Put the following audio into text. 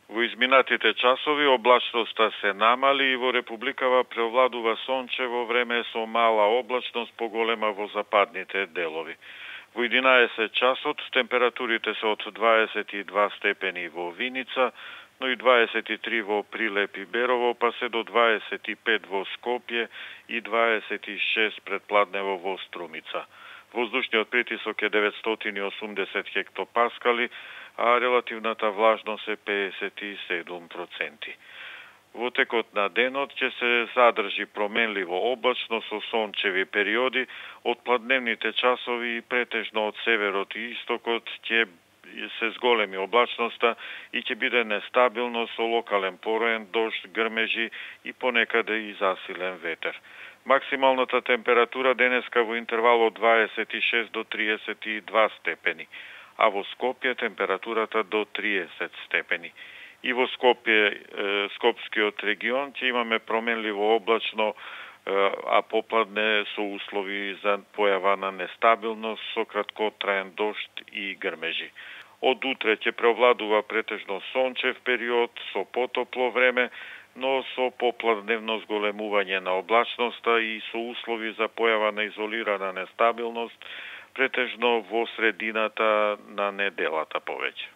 Во изминатите часови облачноста се намали и во Републикава преовладува сончево време со мала облачност поголема во западните делови. Во 11 часот температурите се од 22 степени во Виница, но и 23 во Прилеп и Берово, па се до 25 во Скопје и 26 пред Пладнево во Струмица. Воздушниот притисок е 980 хектопаскали, а релативната влажност е 57%. Во текот на денот ќе се задржи променливо облачно со сончеви периоди, од пладневните часови и претежно од северот и истокот ќе се зголеми облачноста и ќе биде нестабилно со локален пороен дожд, грмежи и понекаде и засилен ветер. Максималната температура денеска во интервал од 26 до 32 степени, а во Скопје температурата до 30 степени. И во Скопје, Скопскиот регион, ќе имаме променливо облачно, а попладне со услови за појава на нестабилност со краткотраен дожд и грмежи. Од утре ќе преовладува претежно сончев период со потопло време, но со попладневно зголемување на облачноста и со услови за појава на изолирана нестабилност, претежно во средината на неделата повеќе.